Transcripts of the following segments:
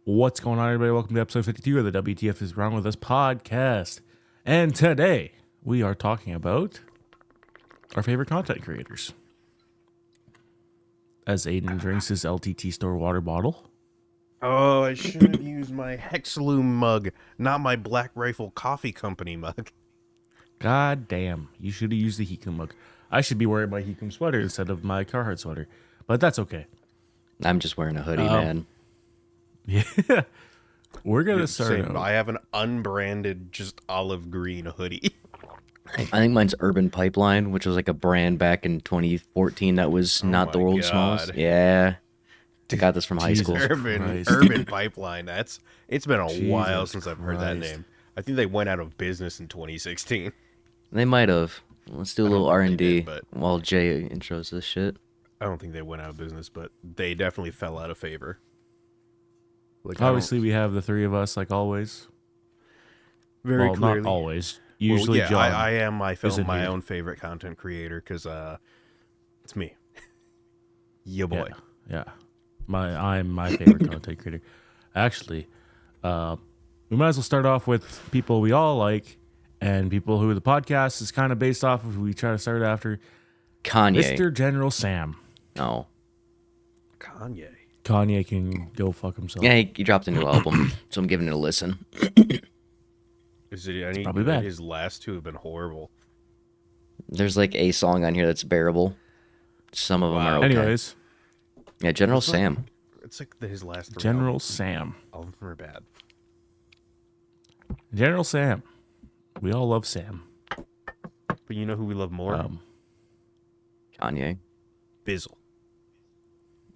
What's going on, everybody? Welcome to episode 52 of the WTF is Wrong With Us podcast. And today, we are talking about our favorite content creators. As Aidan drinks his LTT store water bottle. Oh, I should have used my Hexaloom mug, not my Black Rifle Coffee Company mug. God damn, you should have used the Hikum mug. I should be wearing my Hikum sweater instead of my Carhartt sweater. But that's okay. I'm just wearing a hoodie, man. Yeah. We're going to start. I have an unbranded, just olive green hoodie. I think mine's Urban Pipeline, which was like a brand back in 2014 that was not the world's smallest. Yeah. I got this from high school. Urban Pipeline. It's been a while since I've heard that name. I think they went out of business in 2016. They might have. Let's do a little R&D while Jay intros this shit. I don't think they went out of business, but they definitely fell out of favor. Like, obviously, we have the three of us, like always. Very clearly. Not always. Usually, well, John. I am my own favorite content creator because it's me. Yeah, boy. Yeah. I'm my favorite content creator. Actually, we might as well start off with people we all like and people who the podcast is kind of based off of. We try to start after Kanye. Mr. General Sam. No. Kanye can go fuck himself. Yeah, he dropped a new album, so I'm giving it a listen. Is it any probably good? Bad. His last two have been horrible. There's like a song on here that's bearable. Some of them are okay. Anyways. Yeah, General Sam. It's like his last three General albums. Sam. All of them are bad. General Sam. We all love Sam. But you know who we love more? Kanye. Bizzle.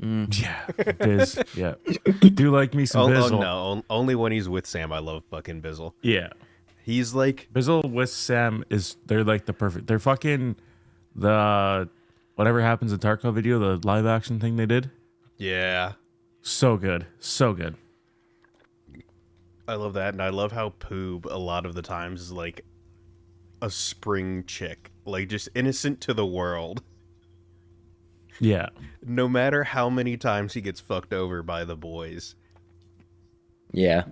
Yeah. Biz. Yeah. Do like me some Bizzle. Oh, no. Only when he's with Sam, I love fucking Bizzle. Yeah. He's like... Bizzle with Sam they're like the perfect... They're fucking the... Whatever Happens in Tarkov video, the live action thing they did. Yeah. So good. So good. I love that. And I love how Poob a lot of the times is like a spring chick. Like just innocent to the world. Yeah. No matter how many times he gets fucked over by the boys. Yeah.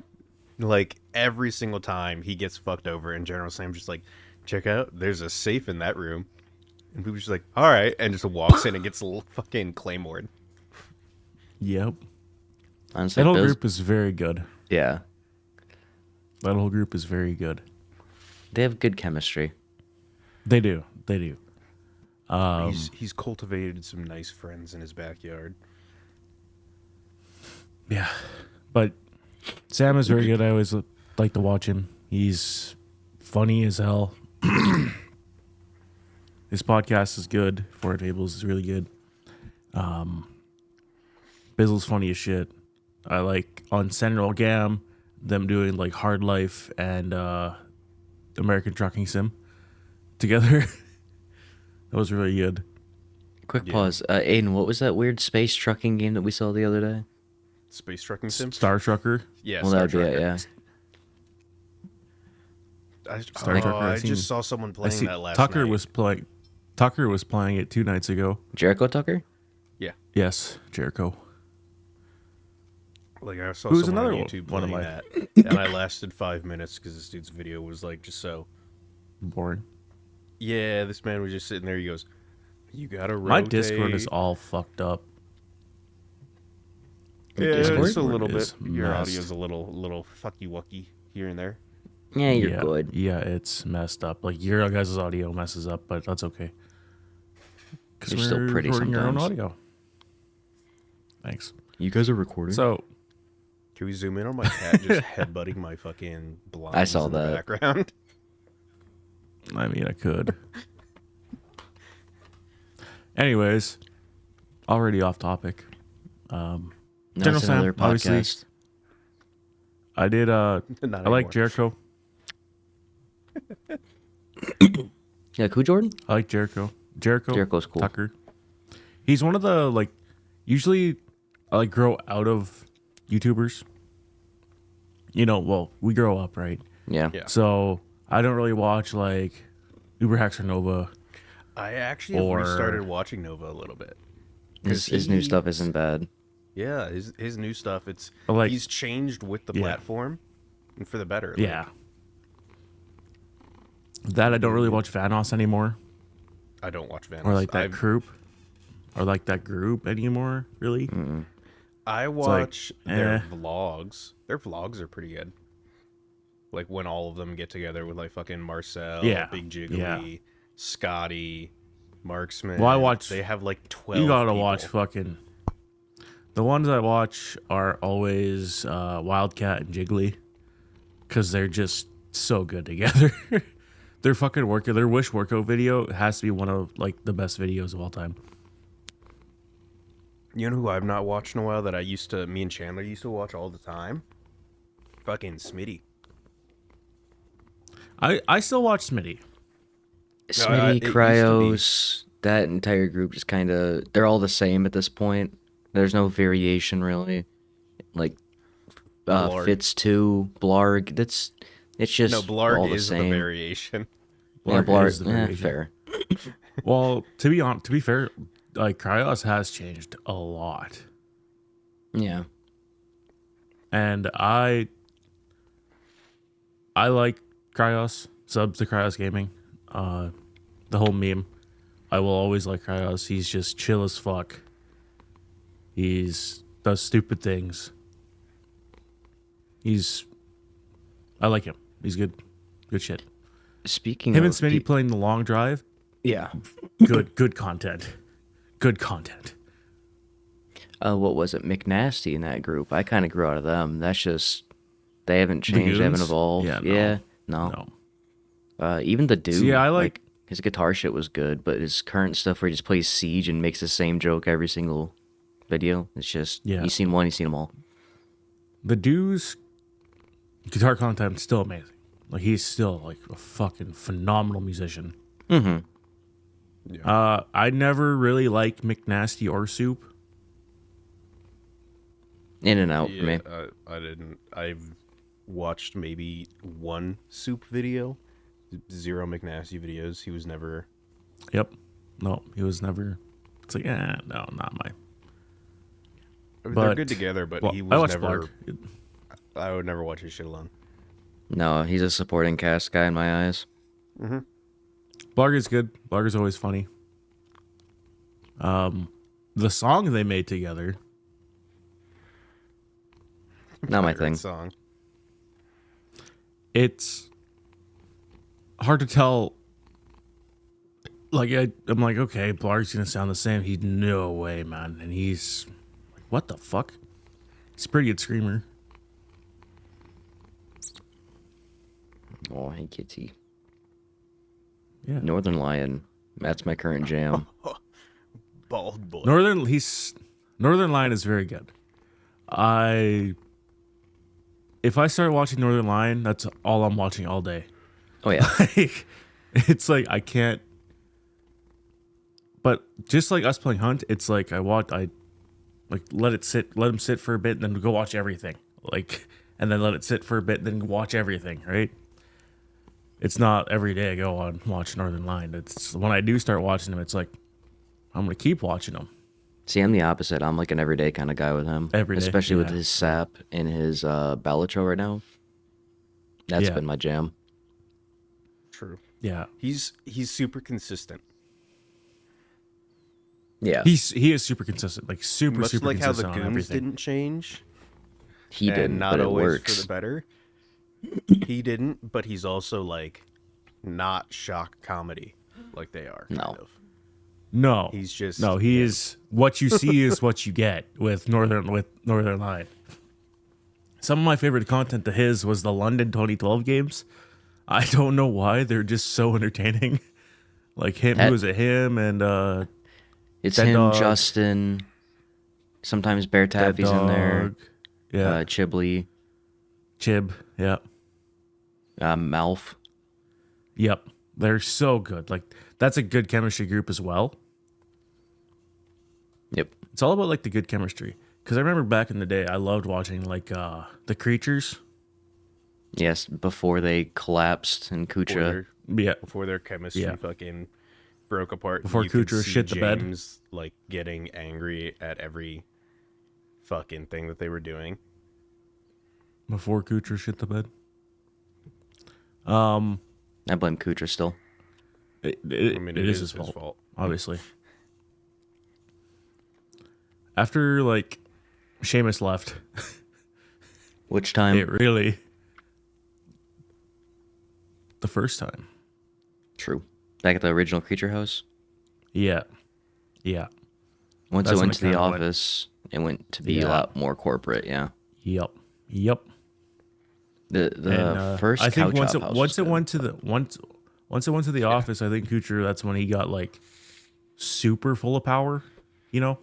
Like every single time he gets fucked over and General Sam's just like, check out, there's a safe in that room. And Poob's just like, all right. And just walks in and gets a little fucking claymored. Yep. Honestly, that whole group is very good. Yeah. That whole group is very good. They have good chemistry. They do. They do. He's cultivated some nice friends in his backyard. Yeah. But Sam is very good. I always like to watch him. He's funny as hell. His podcast is good. Four Tables is really good. Bizzle's funny as shit. I like on Central Gam them doing like Hard Life and American Trucking Sim together. That was really good. Quick pause. Aidan, what was that weird space trucking game that we saw the other day? Space Trucking Sim? Star Trucker. Yeah, well, Star that'd be Trucker. it, yeah. I just saw someone playing that last Tucker night. Tucker was playing it 2 nights ago. Jericho Tucker? Yeah. Yes, Jericho. Like I saw Who's someone another on YouTube one of playing my- that, and I lasted 5 minutes because this dude's video was like just so Boring. Yeah, this man was just sitting there. He goes, "You gotta rotate." My Discord is all fucked up. Yeah, Discord just a little bit. is Your messed. audio's a little fucky wucky here and there. Yeah, you're good. Yeah, it's messed up. Like your guys' audio messes up, but that's okay. Because You're still pretty recording your own sometimes. audio. Thanks. You guys are recording? So, Can we zoom in on my cat just headbutting my fucking blinds I saw in the that. background? I mean, I could. Anyways, already off topic. No, General it's Sam, another obviously. podcast. I did. Not I anymore. like Jericho. Yeah, who, Jordan? I like Jericho. Jericho's cool. Tucker. He's one of the like. Usually, I like grow out of YouTubers. You know, well, we grow up, right? Yeah. Yeah. So I don't really watch like Uber Hacks or Nova. I actually have restarted watching Nova a little bit. His new stuff isn't bad. Yeah, his new stuff. But like, He's changed with the platform, and for the better. Yeah. That I don't really watch Vanos anymore, I don't watch Vanos. or like that group anymore. Really, I It's like, watch their vlogs. Their vlogs are pretty good. Like when all of them get together with like fucking Marcel, Yeah, Big Jiggly, yeah. Scotty, Marksman. Well, I watch. They have like 12. You gotta people. watch fucking. The ones I watch are always Wildcat and Jiggly, because they're just so good together. Their fucking workout, their Wish workout video has to be one of like the best videos of all time. You know who I've not watched in a while that me and Chandler used to watch all the time? Fucking Smitty. I still watch Smitty. Smitty, it used to Cryos, that entire group just kind of, they're all the same at this point. There's no variation really. Like Blarg. Fitz 2, Blarg, it's just No, Blarg all the is the same. variation. Yeah, Blarg is the Blarg, variation. fair. Well, to be fair, like Cryos has changed a lot, Yeah. and I like Cryos. Subs to Cryos Gaming. The whole meme. I will always like Cryos. He's just chill as fuck. He's does stupid things. I like him. He's good. Good shit. Speaking Him of and Smitty playing the long drive. yeah. Good content. Good content. What was it? McNasty in that group. I kind of grew out of them. That's just they haven't changed, they haven't Goons? evolved. Yeah, No. No. Even the dude. See, yeah, I like his guitar shit was good, but his current stuff where he just plays Siege and makes the same joke every single video. It's just you've seen one, you've seen them all. the dude's guitar content is still amazing. Like he's still like a fucking phenomenal musician. Mm-hmm. Yeah. I never really liked McNasty or Soup. In and out for me. I didn't. I've watched maybe one Soup video, 0 McNasty videos. He was never. Yep. No, he was never. It's like, no, not my. They're But- good together, but Well, he I was watched never. Blarg. I would never watch his shit alone. No, he's a supporting cast guy in my eyes. Blarg is good. Blarg is always funny. The song they made together. Not my Great thing. song. It's hard to tell. Like I'm like, okay, Blarg's gonna sound the same. He's no way, man. And he's like, what the fuck? He's a pretty good screamer. Oh, hey kitty. Yeah. Northern Lion. That's my current jam. Bald boy. Northern Lion is very good. If I start watching Northern Lion, that's all I'm watching all day. Oh yeah. Like, it's like I can't. But just like us playing Hunt, it's like I like let him sit for a bit, and then go watch everything. Like, and then let it sit for a bit, then watch everything. Right? It's not every day I go on watch Northern Lion. It's when I do start watching them, it's like I'm gonna keep watching them. See, I'm the opposite. I'm like an everyday kind of guy with him. Every day, Especially with yeah. his sap and his Bellatrix right now. That's Yeah. been my jam. True. Yeah, He's super consistent. Yeah. he is super consistent, like super Much super like how the consistent on Goons everything. didn't change. He and didn't, not but it always works. for the better. He didn't, but he's also like not shock comedy like they are. Kind No. of. No, He's just he is what you see is what you get with Northern Lion. Some of my favorite content to his was the London 2012 games. I don't know why, they're just so entertaining. Like him, That- who is it? Him and It's Dead him, Dog. Justin. Sometimes Bear Dead Taffy's in there. Dog. Yeah, Chibley. Chib. Yeah, Malf. yep. They're so good. Like that's a good chemistry group as well. Yep. It's all about like the good chemistry. Because I remember back in the day, I loved watching like the Creatures. Yes, before they collapsed in Kucha. Yeah, before their chemistry Yeah. fucking broke apart. Before you could Kuchar see shit the bed. James like getting angry at every fucking thing that they were doing. Before Kuchar shit the bed. I blame Kuchar still. It is his fault, obviously. After like Sheamus left, Which time? it really the first time. True. Back at the original Creature House. Yeah. Once That's it when went it to the kinda went- office, it went to be a Yeah. lot more corporate. Yeah. Yep. The And, first I think Couch once Hop it House once was it good. went to the once it went to the office, I think Kuchar, that's when he got like super full of power, you know,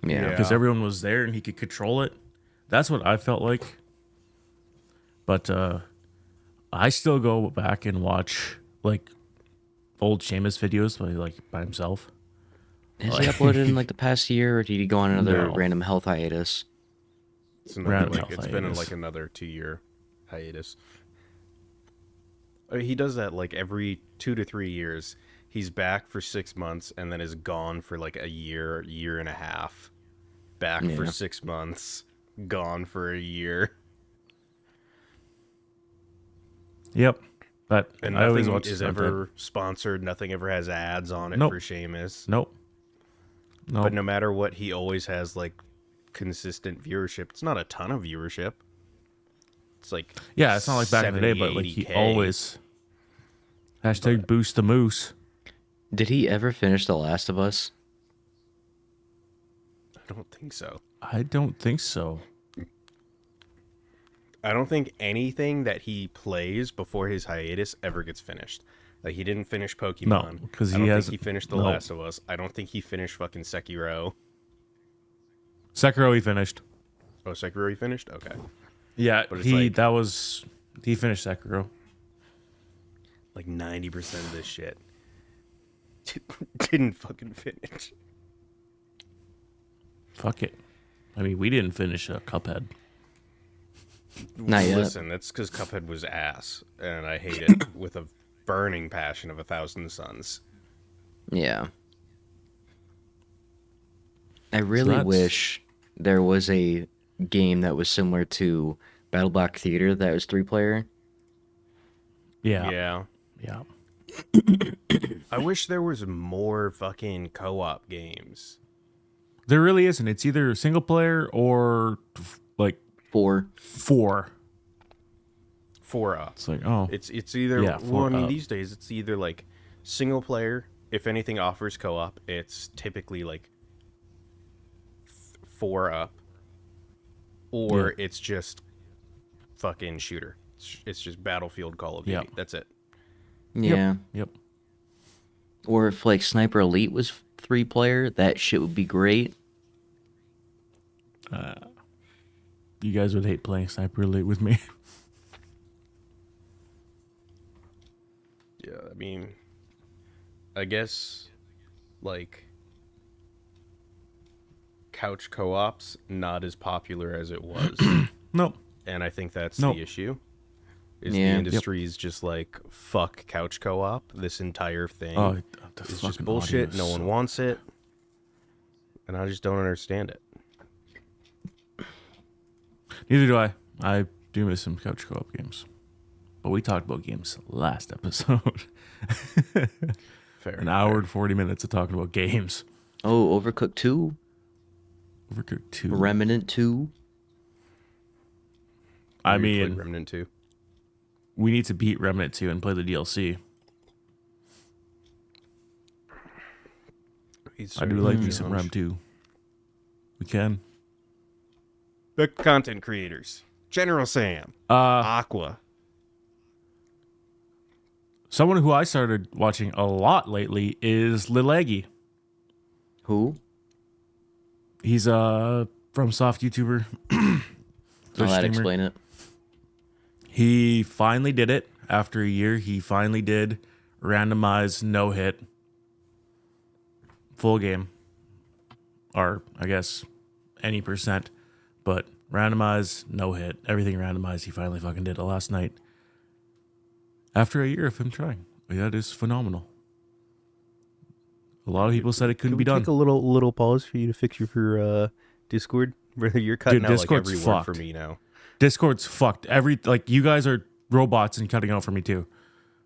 Yeah. because everyone was there and he could control it. That's what I felt like. But I still go back and watch like old Sheamus videos by himself. Has he uploaded in like the past year, or did he go on another No. random health hiatus? It's another, Random like, health it's been hiatus. like another 2-year hiatus. He does that like every 2 to 3 years. He's back for 6 months and then is gone for like a year and a half. Back for Yeah. 6 months, gone for a year. Yep. But And I always nothing watch is his content. ever sponsored. Nothing ever has ads on it Nope. for Sheamus. Nope. But no matter what, he always has like consistent viewership. It's not a ton of viewership. It's like Yeah, it's not like back in the day, but like he 80K. always hashtag boost the moose. Did he ever finish The Last of Us? I don't think so. I don't think so. I don't think anything that he plays before his hiatus ever gets finished. Like he didn't finish Pokemon. No, 'cause I he don't hasn't- think he finished The no. Last of Us. I don't think he finished fucking Sekiro. Sekiro he finished. Oh, Sekiro he finished? Okay. Yeah, But it's he like- he finished Sekiro. Like 90% of this shit didn't fucking finish. Fuck it. I mean, we didn't finish Cuphead. Not yet. Listen, that's because Cuphead was ass, and I hate it with a burning passion of 1,000 suns. Yeah. I really that's- wish there was a game that was similar to Battle Block Theater that was 3-player. Yeah. Yeah. I wish there was more fucking co-op games. There really isn't. It's either single player or like 4. 4. 4-up. It's like, oh, It's either Yeah, well, I mean 4-up. these days it's either like single player. If anything offers co-op, it's typically like 4-up, or it's just fucking shooter. It's just Battlefield, Call of Duty. Yeah. That's it. Yeah. Yep. Or if like Sniper Elite was 3-player, that shit would be great. You guys would hate playing Sniper Elite with me. Yeah, I mean, I guess like couch co-ops not as popular as it was, Nope. and I think that's Nope. the issue. Is Yeah. the Yep. industry is just like fuck couch co-op. This entire thing Oh, the is just fucking bullshit. audio No is one so- wants it, and I just don't understand it. Neither do I. I do miss some couch co-op games. But we talked about games last episode. Fair. An hour and 40 minutes of talking about games. Oh, Overcooked 2, Overcooked 2. Remnant 2. I You played mean, Remnant 2. we need to beat Remnant 2 and play the DLC. I do like me some Rem 2. We can. The content creators: General Sam, Aqua. Someone who I started watching a lot lately is Lil Eggy. Who? He's from Soft YouTuber. Oh, Twitch that streamer. explain it. He finally did it. After a year, he finally did randomized no hit. Full game. Or, I guess, any percent. But randomized, no hit. Everything randomized. He finally fucking did it last night. After a year of him trying. That is phenomenal. A lot of people said it couldn't be done. Take a little pause for you to fix your Discord. You're cutting out like Discord's every word fucked. for me now. Discord's fucked. You guys are robots and cutting out for me too.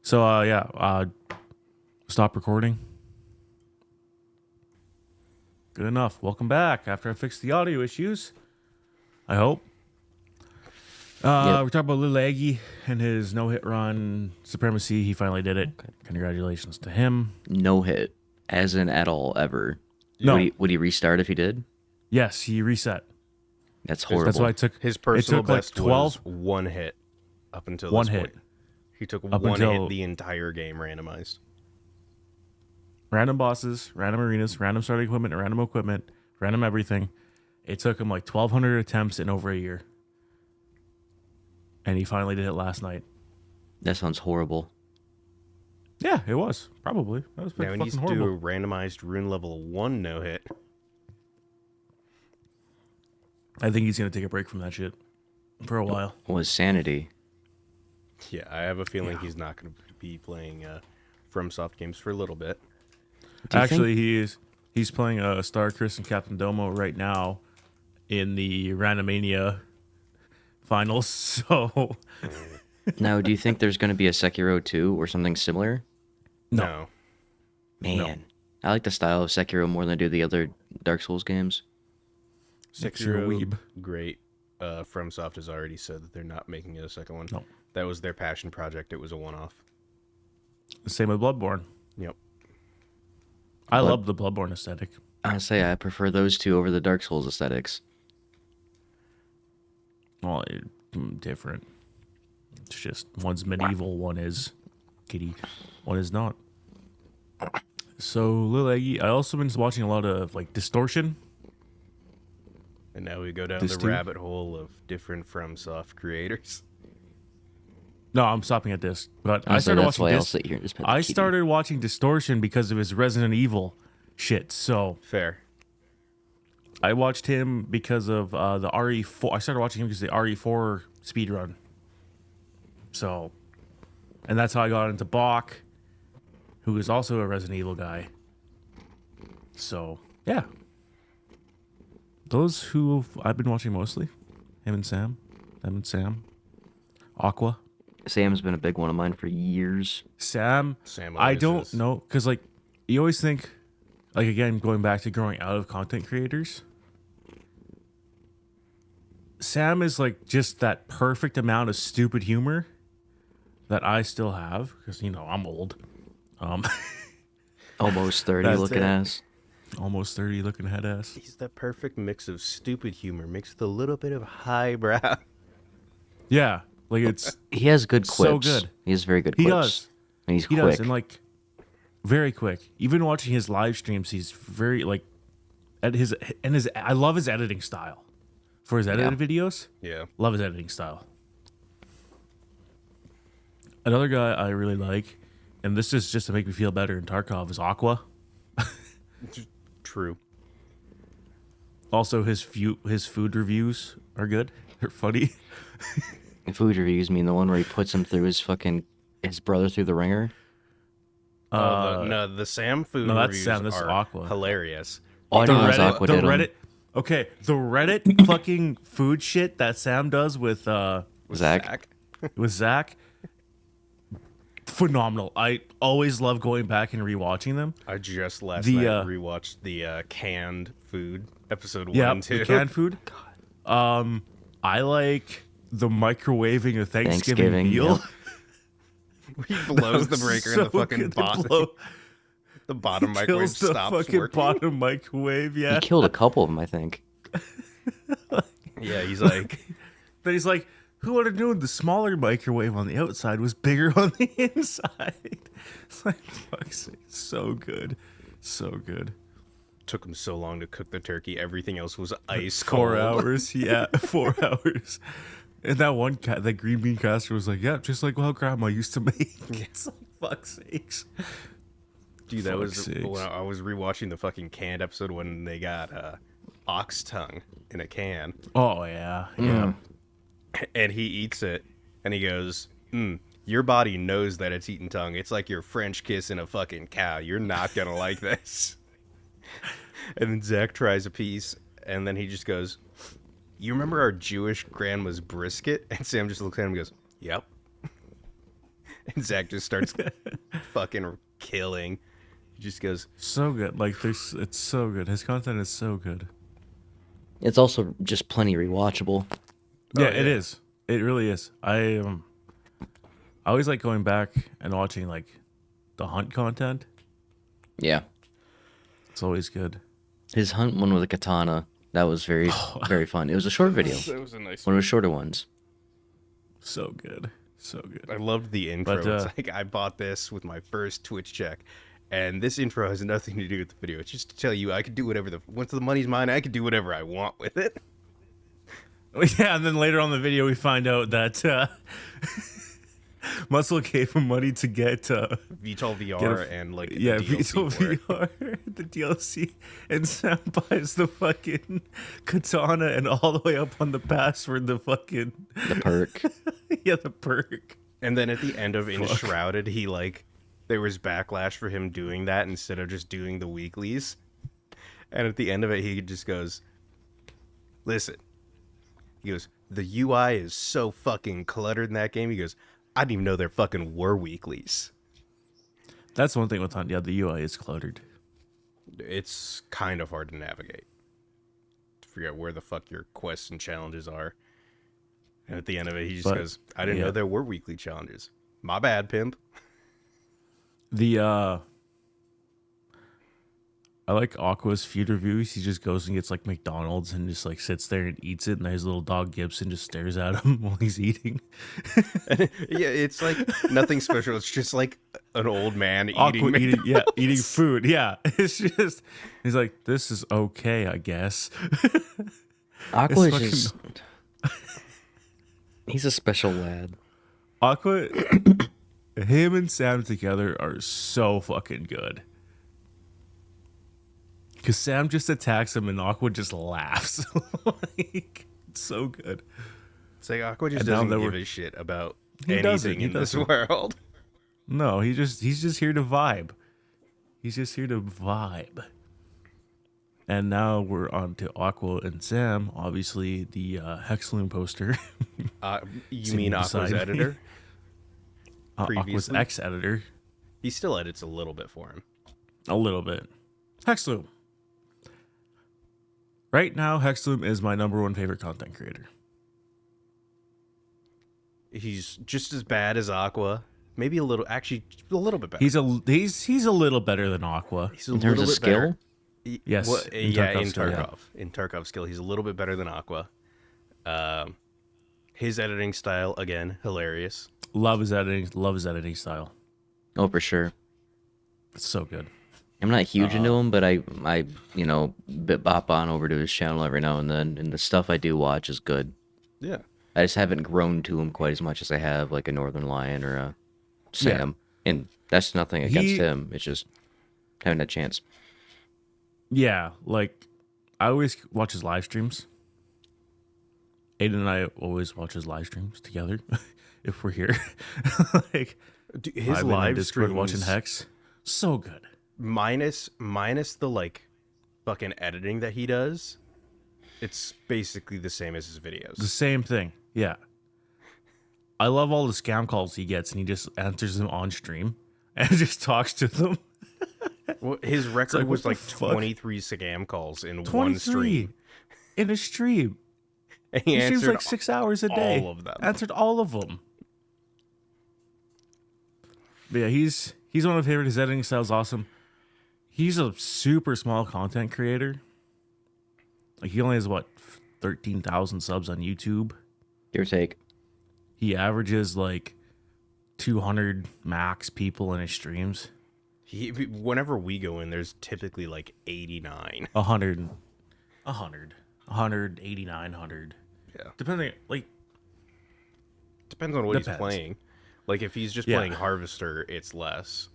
So stop recording. Good enough. Welcome back after I fixed the audio issues. I hope. We're talking about Lil Aggie and his no-hit run supremacy. He finally did it. Okay. Congratulations to him. No hit, as in at all, ever. No. Would he restart if he did? Yes, he reset. That's horrible. That's why I took his personal best. Like 12 was one hit up until one this hit. Point. He took one hit the entire game randomized. Random bosses, random arenas, random starting equipment, random everything. It took him like 1,200 attempts in over a year. And he finally did it last night. That sounds horrible. Yeah, it was. Probably. That was pretty now he needs fucking to horrible. do a randomized rune level 1 no-hit. I think he's going to take a break from that shit for a while. Was sanity. Yeah, I have a feeling he's not going to be playing FromSoft games for a little bit. Actually, he's playing Star Chris and Captain Domo right now in the Randomania finals. So Now, do you think there's going to be a Sekiro 2 or something similar? No. Man, No. I like the style of Sekiro more than I do the other Dark Souls games. Sekiro, weeb. great. FromSoft has already said that they're not making it a second one. No. That was their passion project. It was a one-off. Same with Bloodborne. Yep. I love the Bloodborne aesthetic. I'll say I prefer those two over the Dark Souls aesthetics. Well, different. It's just one's medieval, one is kitty, one is not. So Lil Aggie, I also been watching a lot of like Distortion. And now we go down This the too? rabbit hole of different FromSoft creators. No, I'm stopping at this. But I So started that's watching why I'll this. sit here and just pet the I kitty. started watching Distortion because of his Resident Evil shit. So Fair. I watched him because of the RE4. I started watching him because of the RE4 speedrun. So, and that's how I got into Bach, who is also a Resident Evil guy. So, yeah. Those who I've been watching mostly. Him and Sam. Them and Sam. Aqua. Sam's been a big one of mine for years. Sam I always don't is. know. Because, like, you always think, like, again, going back to growing out of content creators. Sam is, like, just that perfect amount of stupid humor that I still have. Because, you know, I'm old. Almost 30 That's looking it. ass. Almost 30 looking head ass. He's the perfect mix of stupid humor mixed with a little bit of highbrow. Yeah. Like, it's... He has good So quips. good. He has very good He quips. does. And he's He quick. does, and like very quick. Even watching his live streams, he's very like at his I love his editing style for his edited videos. Yeah. Love his editing style. Another guy I really like, and this is just to make me feel better in Tarkov, is Aqua. True. Also, his food reviews are good. They're funny. And food reviews mean the one where he puts him through his brother through the ringer. The Sam food no, that's reviews Sam, this is are Aqua. hilarious. All I The know is Aqua did 'em. Reddit. Okay, the Reddit fucking food shit that Sam does with Zach. Zach. Phenomenal. I always love going back and rewatching them. I just last The, night rewatched the canned food episode 1 Yeah, and 2. the canned food. I like the microwaving of Thanksgiving meal. Yep. He blows the breaker and the fucking good to bottom. blow. The bottom microwave Kills the stops fucking working. bottom microwave. Yeah. He killed a couple of them, I think. Yeah, he's like, Then he's like, "Who would have known the smaller microwave on the outside was bigger on the inside?" It's like, fuck's sake, so good, so good. took him so long to cook the turkey. Everything else was ice 4 cold. hours, yeah, 4 hours. And that one cat, that green bean caster was like, "Yeah, just like how Grandma used to make." It's like, fuck's sakes. Dude, that was Fuck's sakes. when I was rewatching the fucking canned episode when they got ox tongue in a can, Oh yeah, yeah. and he eats it, and he goes, your body knows that it's eating tongue. It's like you're French kissing a fucking cow. You're not gonna like this. And then Zach tries a piece, and then he just goes, "You remember our Jewish grandma's brisket?" And Sam just looks at him and goes, "Yep." And Zach just starts fucking killing. He just goes, So good. Like it's so good. His content is so good. It's also just plenty rewatchable. Yeah, it is. It really is. I always like going back and watching like the hunt content. Yeah. It's always good. His hunt one with a katana, that was very, very fun. It was a short video. That was a nice One of the shorter ones. So good. So good. I loved the intro. But, it's like, I bought this with my first Twitch check, and this intro has nothing to do with the video. It's just to tell you I could do whatever once the money's mine, I could do whatever I want with it. Yeah, and then later on in the video we find out that Muscle gave him money to get VTOL VR and like yeah, the DLC VTOL for it. VR, the DLC, and Sam buys the fucking katana and all the way up on the pass for the fucking The perk. yeah, the perk. And then at the end of Enshrouded, he like there was backlash for him doing that instead of just doing the weeklies. And at the end of it, he just goes, "Listen," he goes, "the UI is so fucking cluttered in that game." He goes, "I didn't even know there fucking were weeklies." That's one thing with hunt. Yeah, the UI is cluttered. It's kind of hard to navigate. To figure out where the fuck your quests and challenges are. And at the end of it, he just goes, "I didn't know there were weekly challenges. My bad, pimp." The I like Aqua's feud reviews. He just goes and gets like McDonald's and just like sits there and eats it, and his little dog Gibson just stares at him while he's eating. Yeah, it's like nothing special. It's just like an old man Aqua eating. eating food. Yeah, it's just he's like, this is okay, I guess. Aqua is fucking- just... He's a special lad. Aqua, him and Sam together are so fucking good. Because Sam just attacks him and Aqua just laughs. Like, it's so good. It's like Aqua just And now doesn't that give we're- a shit about He doesn't, anything he in this doesn't. world. No, he's just here to vibe. He's just here to vibe. And now we're on to Aqua and Sam. Obviously, the Hexloom poster. You Sitting mean Aqua's beside me. editor? Aqua's Previously? ex-editor. He still edits a little bit for him. A little bit. Hexloom. Right now, Hexloom is my number one favorite content creator. He's just as bad as Aqua. Maybe a little, actually, a little bit better. He's a little better than Aqua. He's a In terms little of bit skill? better. Yes, Well, in yeah, Tarkov in skill, yeah. Tarkov. In Tarkov skill, he's a little bit better than Aqua. His editing style, again, hilarious. Love his editing style. Oh, for sure. It's so good. I'm not huge into him, but I bop on over to his channel every now and then, and the stuff I do watch is good. Yeah. I just haven't grown to him quite as much as I have like a Northern Lion or a Sam. And that's nothing against him. It's just having a chance. Yeah, like I always watch his live streams. Aidan and I always watch his live streams together if we're here. Like Dude, his I'm in live Discord streams, watching Hex. So good. minus the like fucking editing that he does, it's basically the same as his videos. The same thing. Yeah. I love all the scam calls he gets and he just answers them on stream and just talks to them. Well, his record like, was what like the fuck? 23 scam calls in 23 one stream. in a stream. And He he streams answered like 6 hours a day. all of them. Answered all of them. But yeah, he's one of my favorite. His editing style's awesome. He's a super small content creator. Like he only has 13,000 subs on YouTube. Give or take. He averages like 200 max people in his streams. Whenever we go in, there's typically like 89. 100, 189, 100. Yeah. Depending, like, Depends on what he's Depends. playing. Like if he's just Yeah. playing Harvester, it's less.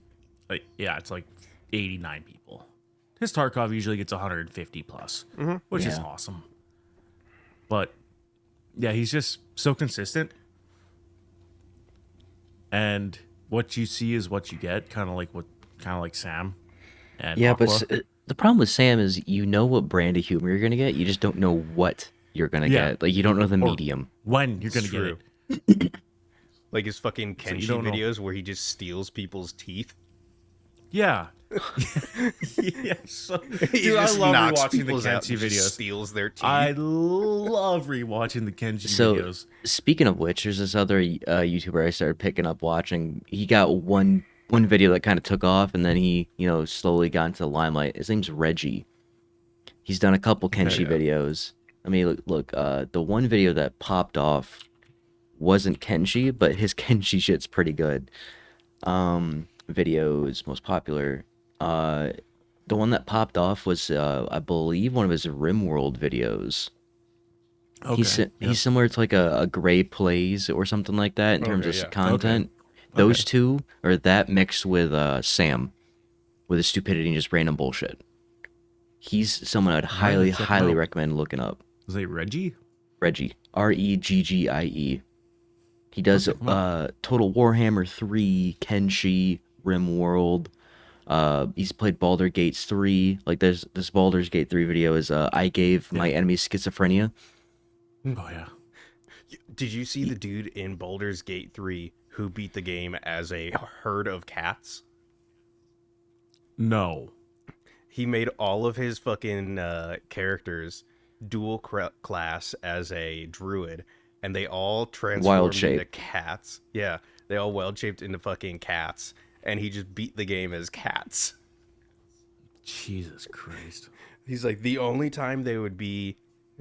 yeah, it's like 89 people. His Tarkov usually gets 150 plus, which is Yeah. awesome. But yeah, he's just so consistent. and what you see is what you get, kind of like Sam and Yeah, but Aqua. the problem with Sam is you know what brand of humor you're gonna get. You just don't know what you're gonna Yeah, get. Like you don't know the or medium. when you're It's gonna get true. it. Like his fucking So you Kenshi don't know. videos where he just steals people's teeth. Yeah. Yeah. So, He dude, I just love knocks rewatching the people's out Kenshi and just videos. steals their teeth. I love rewatching the Kenshi So videos. speaking of which, there's this other YouTuber I started picking up watching. He got one video that kind of took off, and then he slowly got into the limelight. His name's Reggie. He's done a couple Okay. Kenshi videos. I mean, look, the one video that popped off wasn't Kenshi, but his Kenshi shit's pretty good. Videos most popular. The one that popped off was, I believe, one of his RimWorld videos. Okay. He's similar to like a Gray Plays or something like that in terms Okay, of yeah. content. Okay. Those two are that mixed with Sam, with his stupidity and just random bullshit. He's someone I'd highly, check him highly out. recommend looking up. Is it Reggie? Reggie, Reggie. He does check him out. Total Warhammer 3, Kenshi, RimWorld. He's played Baldur's Gate 3. Like this Baldur's Gate 3 video is I gave my enemies schizophrenia. Oh yeah. Did you see the dude in Baldur's Gate 3 who beat the game as a herd of cats? No. He made all of his fucking characters dual class as a druid, and they all transformed shape. into cats. Yeah, they all wild shaped into fucking cats, and he just beat the game as cats. Jesus Christ. He's like, the only time they would be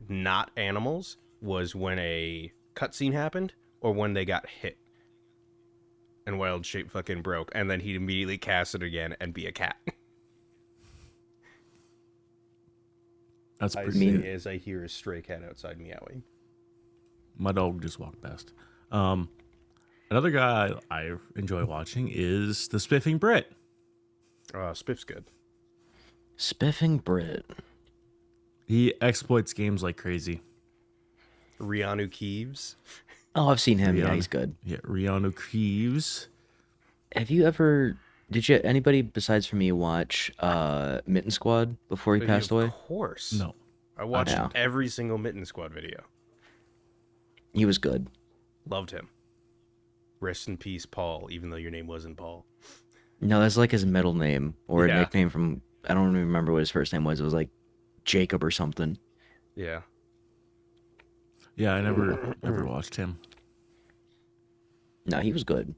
not animals was when a cutscene happened or when they got hit. And wild shape fucking broke, and then he'd immediately cast it again and be a cat. That's I pretty say neat. as I hear a stray cat outside meowing. My dog just walked past. Another guy I enjoy watching is the Spiffing Brit. Spiff's good. Spiffing Brit. He exploits games like crazy. Rianu Keeves. Oh, I've seen him. Yeah, Rihanna. he's good. Yeah, Rihanna Creeves. Have you ever? Did you anybody besides for me watch Mitten Squad before he passed away? Of course. No. I watched Yeah. every single Mitten Squad video. He was good. Loved him. Rest in peace, Paul, even though your name wasn't Paul. No, that's like his middle name or Yeah. a nickname from. I don't even remember what his first name was. It was like Jacob or something. Yeah. Yeah, I never watched him. No, he was good.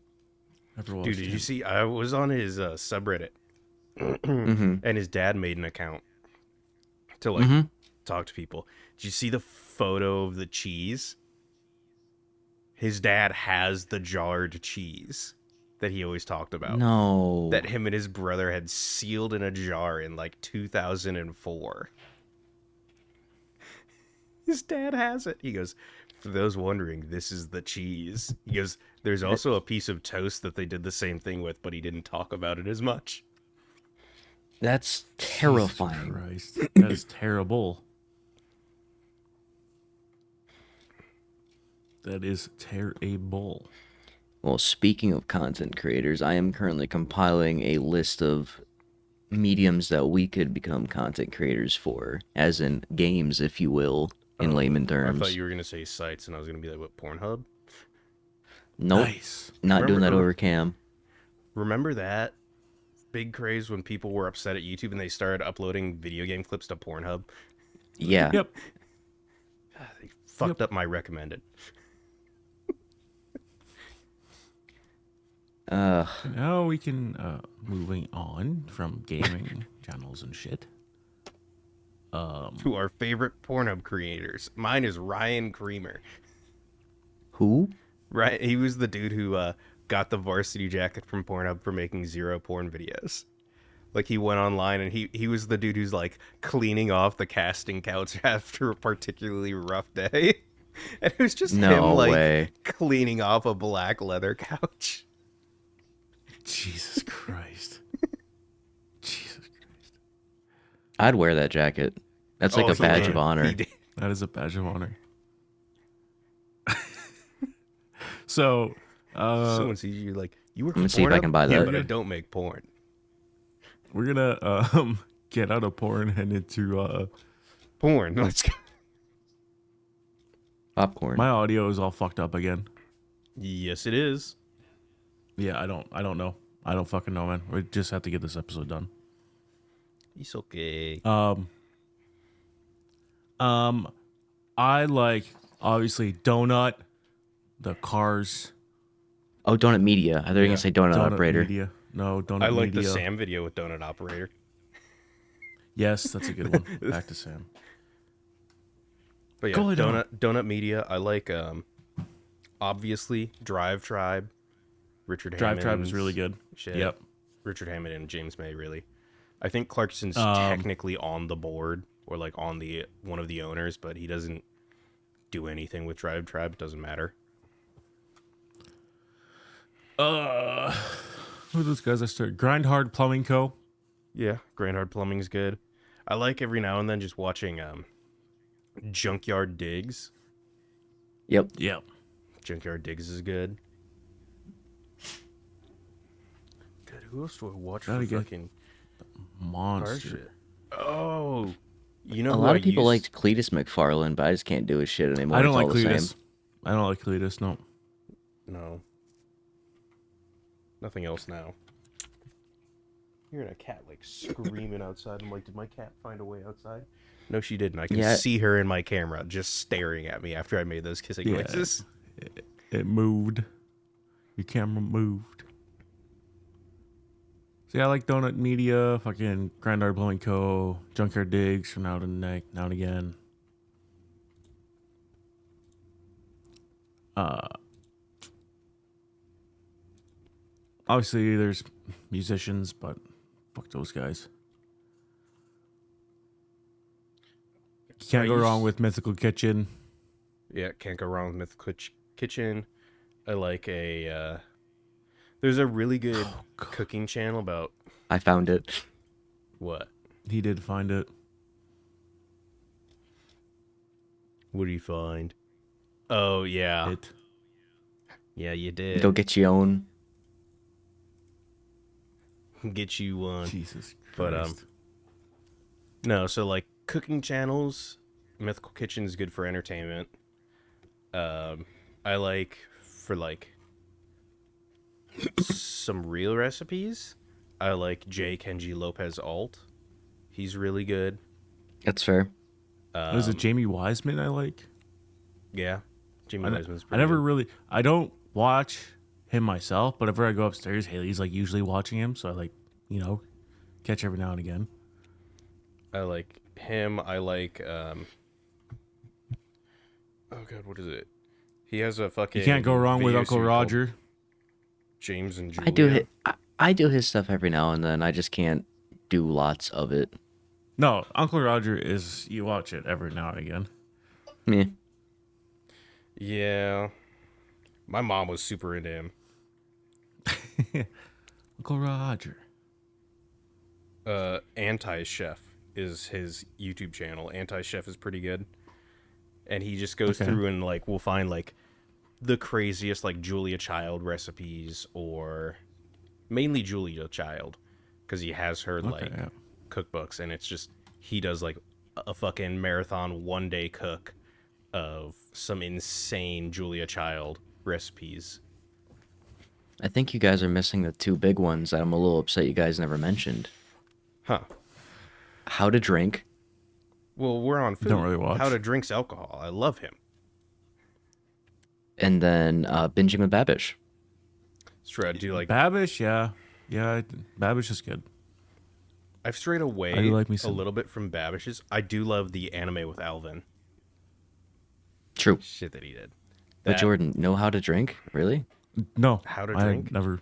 Never watched Dude, did him. you see? I was on his subreddit, Mm-hmm. and his dad made an account to like talk to people. Did you see the photo of the cheese? His dad has the jarred cheese that he always talked about. No. That him and his brother had sealed in a jar in like 2004. His dad has it. He goes, for those wondering, this is the cheese. He goes, there's also a piece of toast that they did the same thing with, but he didn't talk about it as much. That's terrifying. Christ. That is terrible. That is terrible. Well, speaking of content creators, I am currently compiling a list of mediums that we could become content creators for, as in games, if you will, in layman I terms. thought you were going to say sites, and I was going to be like, what, Pornhub? Nope, Nice. not doing that Remember- over cam. Remember that big craze when people were upset at YouTube and they started uploading video game clips to Pornhub? Yeah. Yep. They fucked up my recommended. Now we can moving on from gaming channels and shit. To our favorite Pornhub creators. Mine is Ryan Creamer. Who? Right, he was the dude who got the varsity jacket from Pornhub for making 0 porn videos. Like, he went online and he was the dude who's like cleaning off the casting couch after a particularly rough day. And it was just No him like way. cleaning off a black leather couch. Jesus Christ. Jesus Christ. I'd wear that jacket. That's like Oh, a he badge did. of honor. He did. That is a badge of honor. So, Someone sees you like, you work I'm gonna for see if I Pornhub? can buy Yeah, that. but I don't make porn. We're gonna get out of porn and into Porn. Let's go. Popcorn. my audio is all fucked up again. Yes, it is. Yeah, I don't know. I don't fucking know, man. We just have to get this episode done. It's okay. I like obviously Donut, the Cars. Oh, Donut Media. I thought you were gonna say Donut Operator. Media. No, Donut I like Media. the Sam video with Donut Operator. Yes, that's a good one. Back to Sam. But yeah, Go ahead, Donut Media. I like obviously Drive Tribe, Richard Drive Tribe is Hammond's really good. shit. Yep. Richard Hammond and James May, really. I think Clarkson's Um, technically on the board or like on the one of the owners, but he doesn't do anything with Drive Tribe. It doesn't matter. Who are those guys I started? Grind Hard Plumbing Co. Yeah, Grandhard Plumbing's good. I like every now and then just watching Junkyard Digs. Yep. Yep. Junkyard Digs is good. God, who else do I watch Gotta for get fucking car Monster. shit? Oh, you know A who lot I of people used- liked Cletus McFarlane, but I just can't do his shit anymore. I don't It's like all the Cletus. same. I don't like Cletus. No. No. Nothing else now. Hearing a cat like screaming outside. I'm like, did my cat find a way outside? No, she didn't. I can Yeah. see her in my camera just staring at me after I made those kissing Yeah. noises. It moved. Your camera moved. See, I like Donut Media, fucking Grind Hard Plumbing Co., Junkyard Digs from now and again. Obviously, there's musicians, but fuck those guys. You can't go wrong with Mythical Kitchen. Yeah, can't go wrong with Mythical Kitchen. I like a. There's a really good cooking channel about I found it. what? He did find it. What do you find? Oh yeah, It. yeah, you did. Go get your own. Get you one. Jesus But, Christ. No, so like cooking channels, Mythical Kitchen is good for entertainment. I like for like some real recipes. I like J. Kenji Lopez Alt. He's really good. That's fair. There's a Jamie Wiseman I like. Yeah, Jimmy Wiseman's I pretty never good. really. I don't watch him myself, but whenever I go upstairs, Haley's like usually watching him, so I like, catch every now and again. I like him. I like oh god, what is it? He has a fucking. You can't go wrong with video Uncle series called Roger. James and Julia. I do his stuff every now and then. I just can't do lots of it. No, Uncle Roger is you watch it every now and again. Meh. Yeah, my mom was super into him. Uncle Roger. Anti Chef is his YouTube channel. Anti Chef is pretty good, and he just goes Okay. through and like will find like the craziest like Julia Child recipes, or mainly Julia Child, because he has her like yeah. cookbooks, and it's just he does like a fucking marathon 1-day cook of some insane Julia Child recipes. I think you guys are missing the two big ones that I'm a little upset you guys never mentioned. Huh. How to drink. Well, we're on food. Don't really watch. How to Drinks Alcohol. I love him. And then binging with Babish. It's true. I do like. Babish, yeah. Babish is good. I've strayed away I do like me a some. little bit from Babish's. I do love the anime with Alvin. True. Shit that he did. But That- Jordan, know how to drink? Really? No. How to I Drink? never.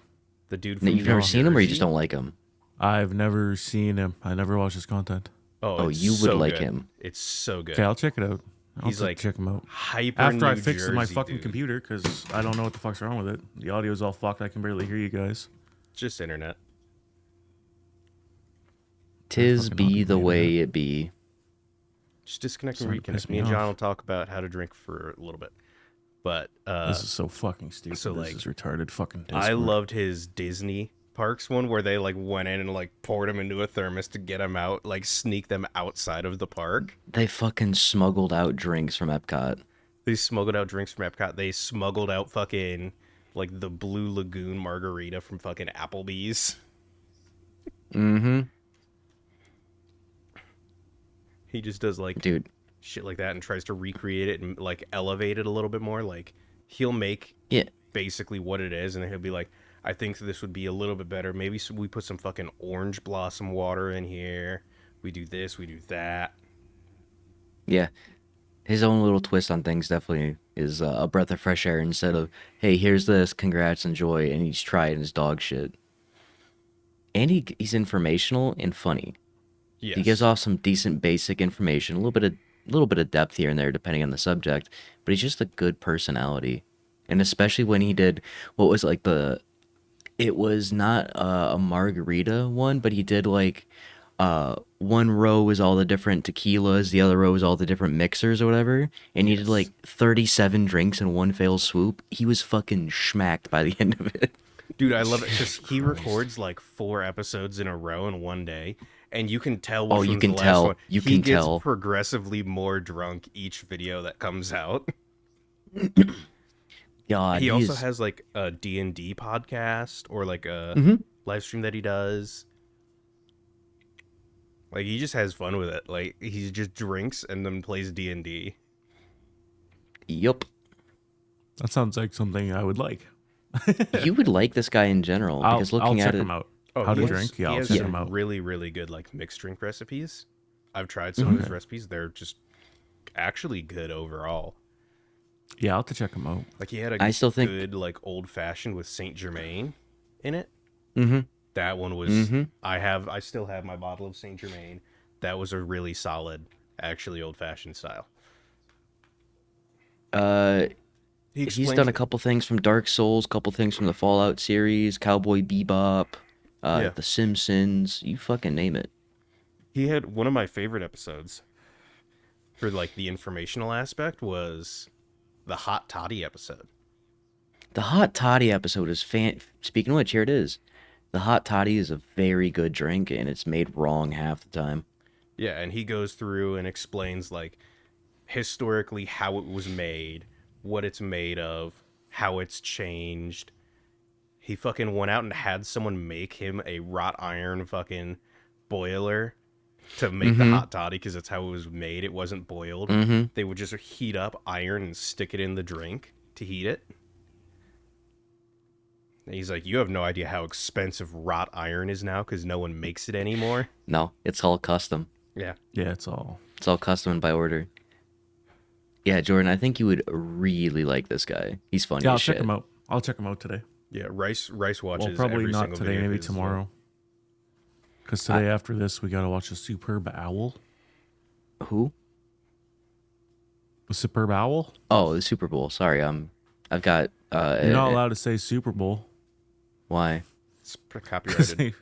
The dude No, from you've never New seen him, or you Jersey? just don't like him? I've never seen him. I never watched his content. Oh, it's you would so like good. him. It's so good. Okay, I'll check it out. He's like check him out hyper after I New fix my Jersey fucking dude. computer because I don't know what the fuck's wrong with it. The audio's all fucked. I can barely hear you guys. Just internet. Tis fucking be not the gonna do way it be. Just disconnect and Starting to piss reconnect. me Me and John off. will talk about how to drink for a little bit. But This is so fucking stupid. so, This like, is retarded. Fucking Discord. I loved his Disney parks one where they like went in and like poured him into a thermos to get him out, like sneak them outside of the park. They fucking smuggled out drinks from Epcot. They smuggled out drinks from Epcot. They smuggled out fucking like the Blue Lagoon margarita from fucking Applebee's. Mm-hmm. He just does like Dude. shit like that and tries to recreate it and like elevate it a little bit more. Like he'll make Yeah. basically what it is, and then he'll be like, I think this would be a little bit better. Maybe we put some fucking orange blossom water in here. We do this, we do that. Yeah. His own little twist on things definitely is a breath of fresh air instead of, hey, here's this, congrats, enjoy, and he's trying his dog shit. And he's informational and funny. Yes. He gives off some decent basic information, a little bit of depth here and there depending on the subject, but he's just a good personality. And especially when he did what was like it was not a margarita one, but he did like one row was all the different tequilas, the other row was all the different mixers or whatever, and he did like 37 drinks in one fell swoop. He was fucking schmacked by the end of it. Dude, I love it because he records like 4 episodes in a row in one day, and you can tell. Oh, you can tell. You he can gets tell. progressively more drunk each video that comes out. God, He also has like a D&D podcast or like a live stream that he does. Like he just has fun with it. Like he just drinks and then plays D&D. Yup. That sounds like something I would like. You would like this guy in general because I'll looking check at it, him out. How to drink? Yeah, he I'll has check some him out. really, really good like mixed drink recipes. I've tried some of his recipes. They're just actually good overall. Yeah, I'll have to check him out. Like he had a I still think- good like old fashioned with Saint Germain in it. Mm-hmm. That one was I still have my bottle of Saint Germain. That was a really solid, actually old fashioned style. He's done a couple things from Dark Souls, couple things from the Fallout series, Cowboy Bebop, Yeah. The Simpsons. You fucking name it. He had one of my favorite episodes for like the informational aspect was the hot toddy episode. The hot toddy episode is Speaking of which, here it is. The hot toddy is a very good drink, and it's made wrong half the time. Yeah, and he goes through and explains like historically how it was made, what it's made of, how it's changed. He fucking went out and had someone make him a wrought iron fucking boiler to make the hot toddy because that's how it was made. It wasn't boiled. They would just heat up iron and stick it in the drink to heat it. And he's like, you have no idea how expensive wrought iron is now because no one makes it anymore. No, it's all custom. Yeah. Yeah, it's all. It's all custom and by order. Yeah, Jordan, I think you would really like this guy. He's funny Yeah, I'll as shit. check him out. I'll check him out today. Yeah, Rice watches Well, probably every not single today. video Maybe of his as well. tomorrow. Because today after this, we gotta watch a Superb Owl. Who? A Superb Owl? Oh, the Super Bowl. Sorry, I've got. You're not allowed to say Super Bowl. Why? It's copyrighted.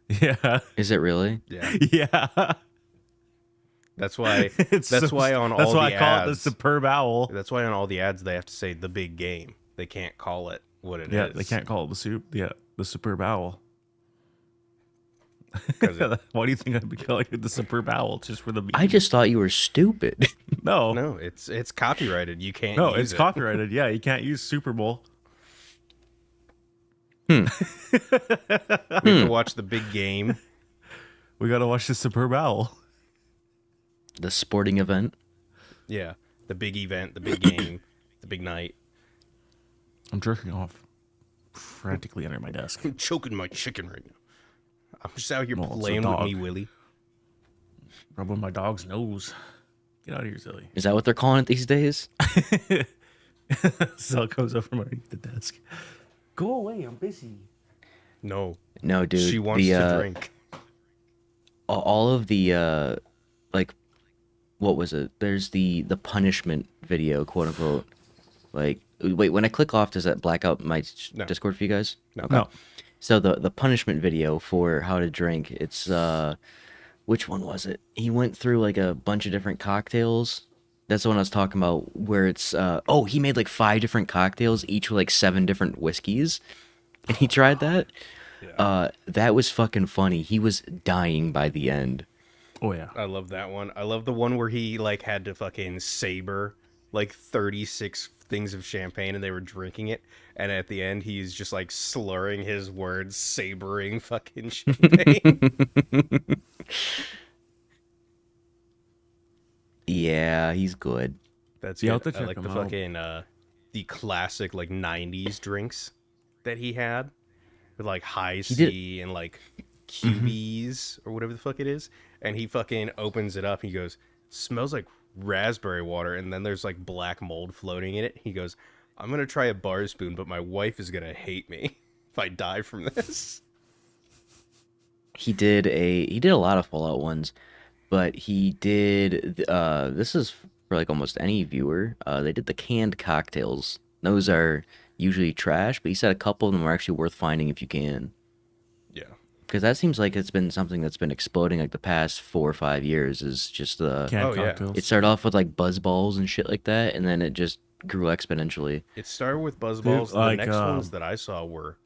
Yeah. Is it really? Yeah. Yeah. That's why. It's That's so- why on all That's why the I call ads. it the Superb Owl. That's why on all the ads they have to say the big game. They can't call it what it is. Yeah, they can't call it the Superb Owl. 'Cause it- Why do you think I'd be calling it the Superb Owl just for the meme? I just thought you were stupid. no, no, it's copyrighted. You can't. no, use it's it. copyrighted. Yeah, you can't use Super Bowl. We have to watch the big game. We gotta watch the Superb Owl. The sporting event. Yeah, the big event, the big game, the big night. I'm jerking off frantically under my desk. I'm choking my chicken right now. I'm just out here Well, it's a playing with dog. me, Willie. Rubbing my dog's nose. Get out of here, silly. Is that what they're calling it these days? Zell goes over underneath the desk. Go away, I'm busy. No, No, dude. she wants to drink. All of the like, what was it? There's the punishment video, quote unquote. Like, wait, when I click off, does that black out my No. Discord for you guys? No. So the punishment video for how to drink, it's which one was it? He went through like a bunch of different cocktails That's the one I was talking about, where it's he made like 5 different cocktails, each with like 7 different whiskeys, and he tried that. Yeah. That was fucking funny. He was dying by the end. Oh yeah. I love that one. I love the one where he like had to fucking saber like 36 things of champagne and they were drinking it, and at the end he's just like slurring his words, sabering fucking champagne. Yeah, he's good. That's Yeah, I'll good. have to I check like the him out. fucking the classic like 90s drinks that he had with like high He did. C and like QBs or whatever the fuck it is, and he fucking opens it up and he goes, smells like raspberry water, and then there's like black mold floating in it. He goes, I'm gonna try a bar spoon, but my wife is gonna hate me if I die from this. He did a lot of Fallout ones, but he did this is for like almost any viewer. They did the canned cocktails. Those are usually trash, but he said a couple of them are actually worth finding if you can. Yeah. Because that seems like it's been something that's been exploding like the past 4 or 5 years. Is just Canned Oh, yeah. cocktails. it started off with like buzz balls and shit like that, and then it just grew exponentially. It started with Buzzballs. The like, next ones that I saw were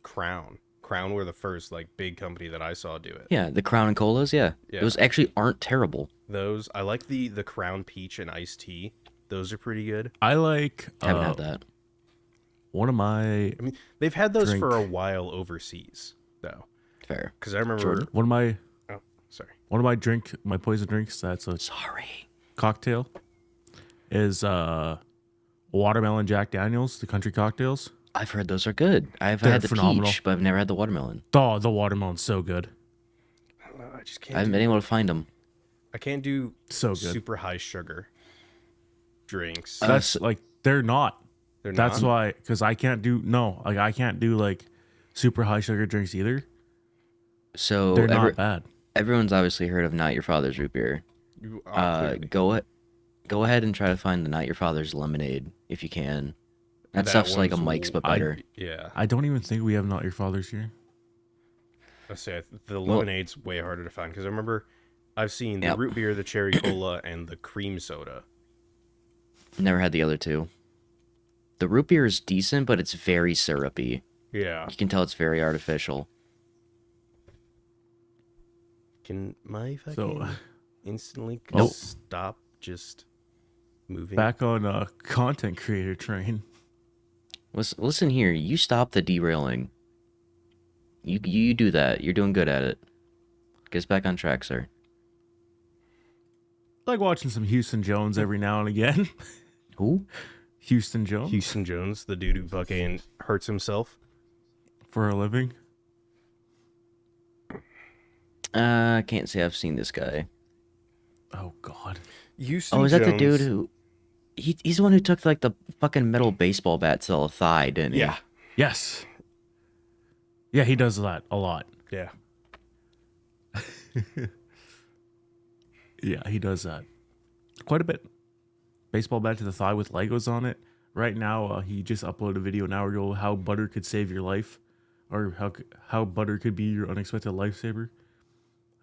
Crown. Crown were the first like big company that I saw do it. Yeah, the Crown and Colas. Yeah, Yeah. those actually aren't terrible. Those I like the Crown Peach and iced tea. Those are pretty good. I like Haven't had that. one of my I mean, they've had those for a Drink. while overseas though, Fair. because I remember. Jordan? one of my Oh, sorry. my poison drinks that's a Sorry. cocktail is watermelon Jack Daniels, the country cocktails. I've heard those are good. I've They're had the phenomenal. peach, but I've never had the watermelon. Oh, the watermelon's so good. I just I can't. haven't been able to find them. I can't do So good. super high sugar drinks. That's like they're not. They're That's not? why, because I can't do I can't do like super high sugar drinks either. So They're not bad. everyone's obviously heard of Not Your Father's root beer. You clearly. Go ahead and try to find the Not Your Father's lemonade if you can. That That stuff's like a one's Mike's but I- better. Yeah. I don't even think we have Not Your Father's here. I say the lemonade's way harder to find because I remember I've seen the Yep. root beer, the cherry cola, and the cream soda. Never had the other two. The root beer is decent, but it's very syrupy. Yeah. You can tell it's very artificial. Can my fucking So instantly Nope. stop just moving? back on content creator train. Listen here, you stop the derailing. You do that. You're doing good at it. Get us back on track, sir. Like watching some Houston Jones every now and again. Who? Houston Jones Houston Jones, the dude who fucking hurts himself. for a living. I can't say I've seen this guy. Oh God. Houston Oh, is that the Jones- dude who? He's the one who took like the fucking metal baseball bat to the thigh, didn't he? Yeah. Yes. Yeah, he does that a lot. Yeah. Yeah, he does that quite a bit. Baseball bat to the thigh with Legos on it. Right now, he just uploaded a video an hour ago how butter could save your life, or how butter could be your unexpected lifesaver.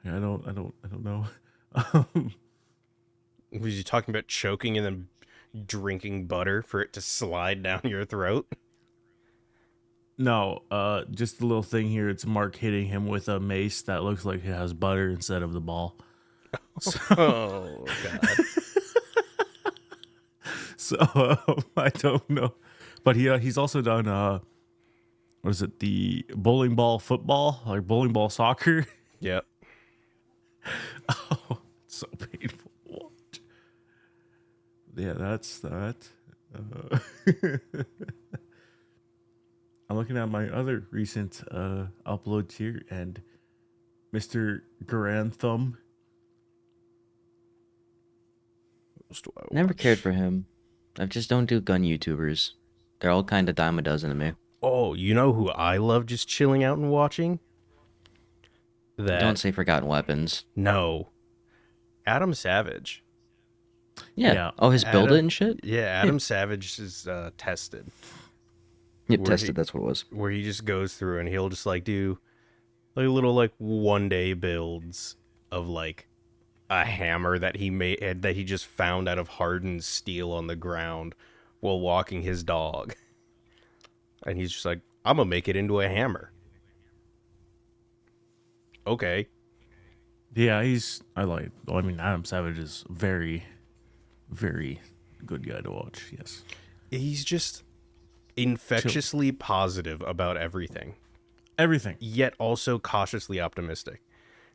I don't know. Was he talking about choking and then drinking butter for it to slide down your throat? No, just a little thing here. It's Mark hitting him with a mace that looks like it has butter instead of the ball. Oh, God. So I don't know, but he's also done what is it, the bowling ball football, like bowling ball soccer? Yep. Oh, it's so painful to watch. Yeah, that's that. I'm looking at my other recent uploads here, and Mr. Grantham. Never cared for him. I just don't do gun YouTubers. They're all kind of dime a dozen to me. Oh, you know who I love just chilling out and watching? That Don't say Forgotten Weapons. No. Adam Savage. Yeah. Yeah. Oh, his build Adam- it and shit? Yeah, Adam Savage is tested. Yep, Where tested, he- that's what it was. Where he just goes through and he'll just like do like little like 1 day builds of like a hammer that he made that he just found out of hardened steel on the ground while walking his dog. And he's just like, I'm gonna make it into a hammer. Okay. Yeah, I mean, Adam Savage is very, very good guy to watch. Yes. He's just infectiously positive about everything, Everything. yet also cautiously optimistic.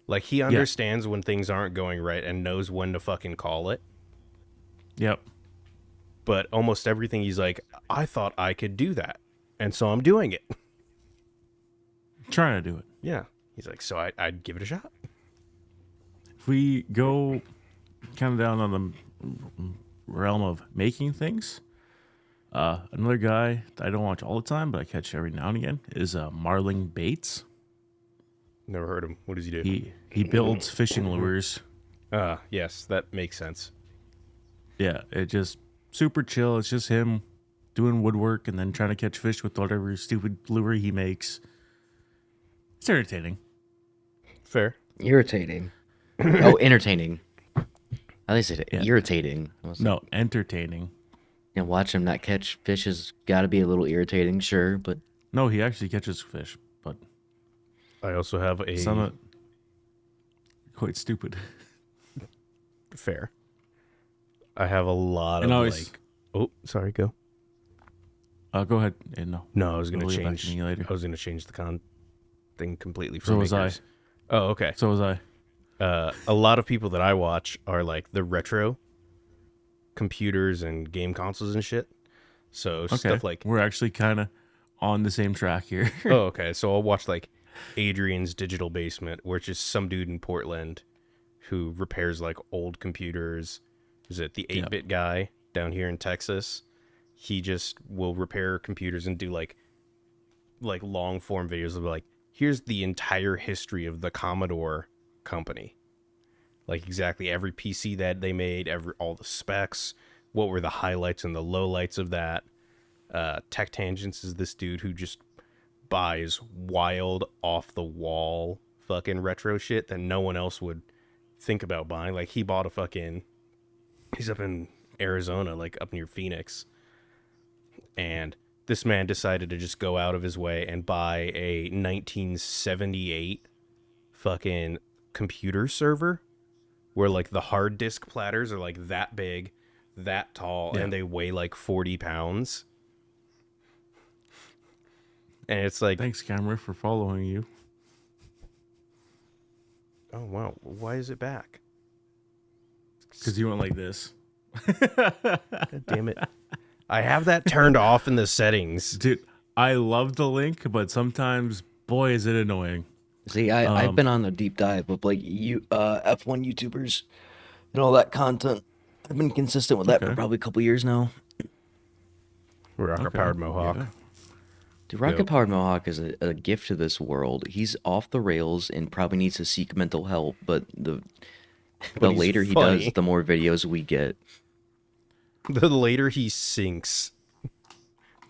Like, he understands when things aren't going right and knows when to fucking call it. Yep. But almost everything, he's like, I thought I could do that, and so I'm doing it. Trying to do it. Yeah. He's like, so I'd give it a shot. If we go kind of down on the realm of making things, another guy that I don't watch all the time, but I catch every now and again, is Marling Bates. Never heard him. What does he do? He builds fishing lures. Yes, that makes sense. Yeah, it just super chill. It's just him doing woodwork and then trying to catch fish with whatever stupid lure he makes. It's entertaining. Fair. Irritating. Oh, entertaining. I said it. Yeah. Irritating. No, entertaining. You know, watch him not catch fish has got to be a little irritating, sure, but No, he actually catches fish, but I also have a... some of it quite stupid. Fair. I have a lot And of, always- like... Oh, sorry, go. Go ahead. No. No, I was going to We'll get back change... to me later. I was going to change the thing completely for So was I. makers. Oh, okay. So was I. A lot of people that I watch are like the retro computers and game consoles and shit. So Okay. stuff like, We're actually kind of on the same track here. oh, okay. So I'll watch like Adrian's Digital Basement, where it's just some dude in Portland who repairs like old computers. Is it the 8-bit guy down here in Texas? He just will repair computers and do like long form videos of like, here's the entire history of the Commodore company. Like exactly every PC that they made, all the specs, what were the highlights and the lowlights of that. Tech Tangents is this dude who just buys wild, off the wall fucking retro shit that no one else would think about buying. Like he bought he's up in Arizona, like up near Phoenix, and this man decided to just go out of his way and buy a 1978 fucking computer server where like the hard disk platters are like that big, that tall, and they weigh like 40 pounds. And it's like, Thanks, camera, for following you. oh wow, why is it back? Because you went like this. God damn it. I have that turned off in the settings. Dude, I love the link, but sometimes, boy, is it annoying. see, I've been on a deep dive with like F1 YouTubers and all that content. I've been consistent with that for Okay. probably a couple years now. Rocker powered Mohawk. Yeah. Dude, Rocket Powered Mohawk is a gift to this world. He's off the rails and probably needs to seek mental help, but the he's later he funny. does, the more videos we get. The later he sinks,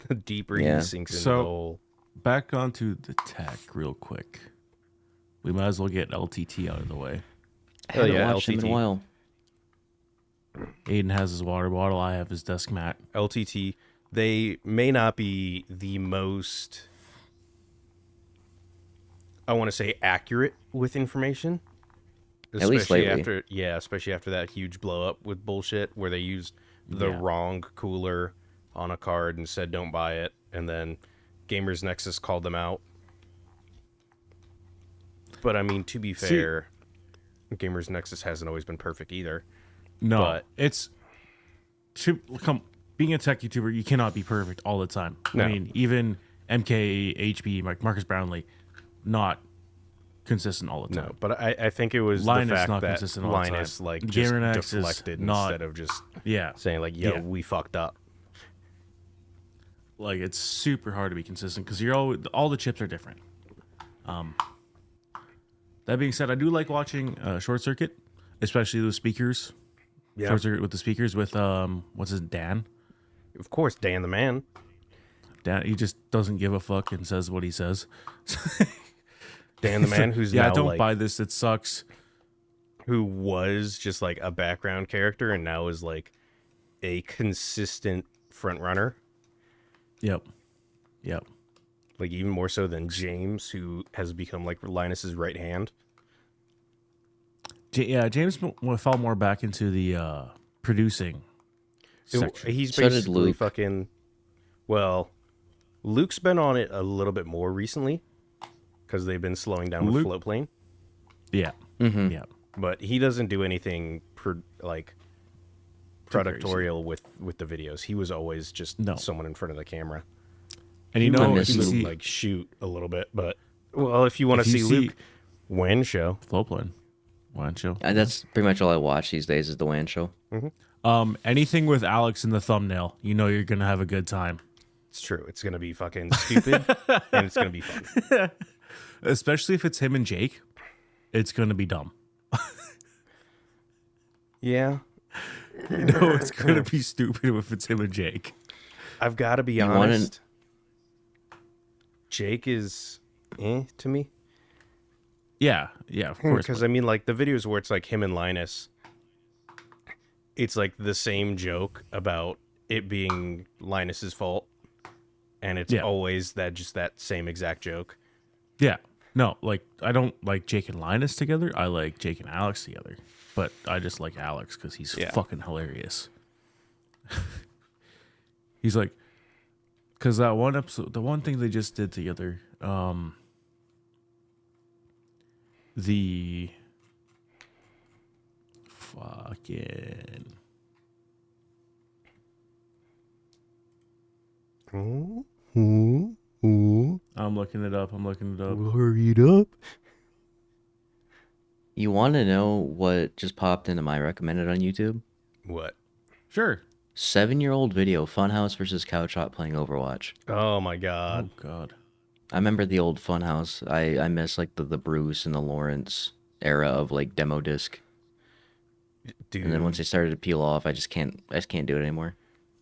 the deeper Yeah. he sinks into So- the hole. Back onto the tech real quick. We might as well get LTT out of the way. I Hell haven't yeah, watched him in a LTT. while. Aiden has his water bottle. I have his desk mat. LTT, they may not be the most, I want to say, accurate with information. At least lately. Especially after that huge blow up with bullshit where they used the wrong cooler on a card and said don't buy it, and then Gamers Nexus called them out. But I mean, to be fair, Gamers Nexus hasn't always been perfect either. No, But- being a tech YouTuber, you cannot be perfect all the time. No. I mean, even MKHB, Marcus Brownlee, not consistent all the time. No, but I think it was Linus the fact not that consistent all the Linus time. like just Gamer Nexus deflected not- instead of just Yeah, saying like, "Yo, Yeah. we fucked up." like it's super hard to be consistent because all the chips are different. That being said, I do like watching Short Circuit, especially the speakers. Yeah, Short Circuit with the speakers with what's his Dan? of course, Dan the man. Dan, he just doesn't give a fuck and says what he says. Dan the man, who's Yeah, now don't like, buy this. It sucks. who was just like a background character and now is like a consistent front runner. Yep. Like even more so than James, who has become like Linus's right hand. Yeah, James fell more back into the producing section. He's So did basically Luke. fucking. Well, Luke's been on it a little bit more recently because they've been slowing down with Luke- Floatplane. Yeah. Mm-hmm. Yeah. But he doesn't do anything like Too crazy. productorial with the videos. He was always just No. someone in front of the camera. And you I know, miss if you Luke. see Like shoot a little bit, but well, if you want to If you see see- Luke, Wen show. Flowplane, why don't you? That's pretty much all I watch these days is the WAN show. Anything with Alex in the thumbnail, you know you're gonna have a good time. It's true. It's gonna be fucking stupid, and it's gonna be fun. Especially if it's him and Jake, it's gonna be dumb. Yeah, You know, it's gonna be stupid if it's him and Jake. I've got to be You wanna- honest. Jake is to me. Yeah, of course. Because I mean, like the videos where it's like him and Linus, it's like the same joke about it being Linus's fault, and it's Yeah. always that same exact joke. Yeah. No, like I don't like Jake and Linus together. I like Jake and Alex together. But I just like Alex because he's Yeah. fucking hilarious. He's like, because that one episode, the one thing they just did together, the fucking I'm looking it up. Hurry it up. You want to know what just popped into my recommended on YouTube? What? Sure. 7-year-old video, Funhouse versus Couch Hop playing Overwatch. Oh my god. Oh god. I remember the old Funhouse. I miss like the Bruce and the Lawrence era of like demo disc. Dude. And then once they started to peel off, I just can't do it anymore.